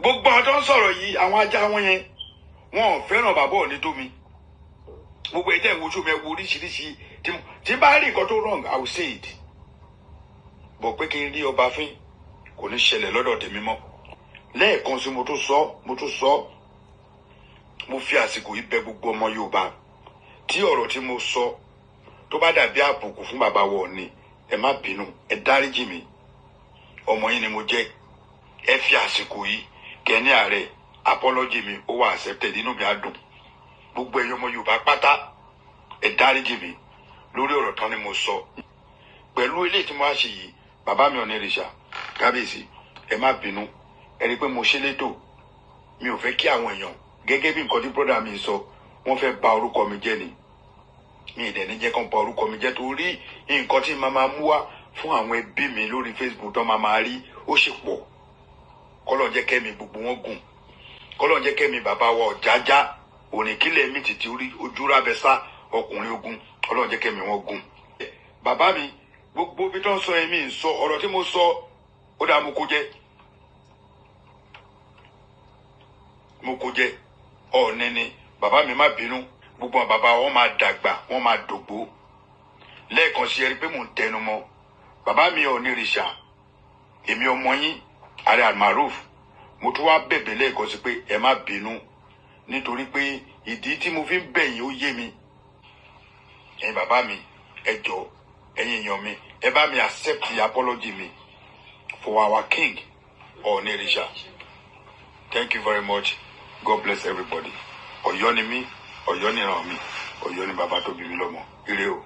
gbogbo àwọn tó ń sọ̀rọ̀ yìí àwọn ajá wọn yẹn wọn ò fẹ́ràn bàbá Ọọ̀ni tó mi gbogbo ẹ̀jẹ̀ ìwojú mi wo oríṣiríṣi tí bá rí nǹkan tó wrong I will say it bọ̀ pé kí n rí ọba fín kò ní ṣẹlẹ̀ lọ́dọ̀ tèmi mọ́ lẹ́ẹ̀kan sí mo tún sọ mo fi àsìkò yìí bẹ̀ gbogbo ọmọ Yorùbá tí ọ̀rọ̀ tí mo sọ tó bá dàbí àbùkù fún bàbá Ọọ̀ni ẹ má bínú ẹ dáríjì mi ọmọ yín ni mo jẹ́ ẹ fi àsìkò yìí kẹ́ni ààrẹ apology mi ó wà accepted inú mi á dùn gbogbo ẹ̀yin ọmọ Yorùbá pátá ẹ dáríjì mi lórí ọ̀rọ̀ tán ni mo sọ pẹ̀lú ilé tí mo wá ṣe yìí bàbá mi Ọ̀nìrìṣà kábíyèsí ẹ má bínú ẹ rí i pé mo ṣe létò mi ò fẹ́ kí àwọn èèyàn gẹ́gẹ́ bí nǹkan tí brọ́dà mi sọ wọ́n fẹ́ bà orúkọ mi jẹ́ ni mi ìdẹ̀ ní jẹ́ kán bà orúkọ mi jẹ́ torí nǹkan tí màá máa mú wá fún àwọn ẹbí mi lórí Facebook tó máa rí ó ṣe pọ̀ kọ́lọ̀ jẹ́ kẹ́mi gbogbo wọn gùn kọ́lọ̀ jẹ́ kẹ́mi bàbá wa Ọ̀jájá òrìnkílẹ̀ mi tìtì orí ojú rábẹ́sà ọkùnrin ogun kọ́lọ̀ jẹ́ kẹ́mi wọn gùn. bàbá mi gbogbo bí tó ń sọ èmi ń sọ ọ̀rọ̀ tí mo sọ ó dáa mo kó jẹ́ Ọọ̀ni ni bàbá mi má bínú gbogbo àwọn bàbá wọn máa dàgbà wọn máa dògbó lẹ́ẹ̀kan sí ẹrí pé mò ń tẹnu mọ́ bàbá mi Ọ̀nìrìṣà èmi ọmọ yín Ààrẹ Almaroof mo tún wá bẹ̀bẹ̀ lẹ́ẹ̀kan sí pé ẹ má bínú nítorí pé ìdí tí mo fi ń bẹ̀ yín ó yé mi ẹ̀yin bàbá mi ẹ jọ̀ọ́ ẹ̀yin èèyàn mi ẹ bá mi accept the apology mi for our king Ọ̀nìrìṣà. Thank you very much. God bless everybody. Ọ̀yọ́ ni mí, Ọ̀yọ́ ni ìran mi, Ọ̀yọ́ ni bàbá tó bí mi lọ́mọ. Ire o.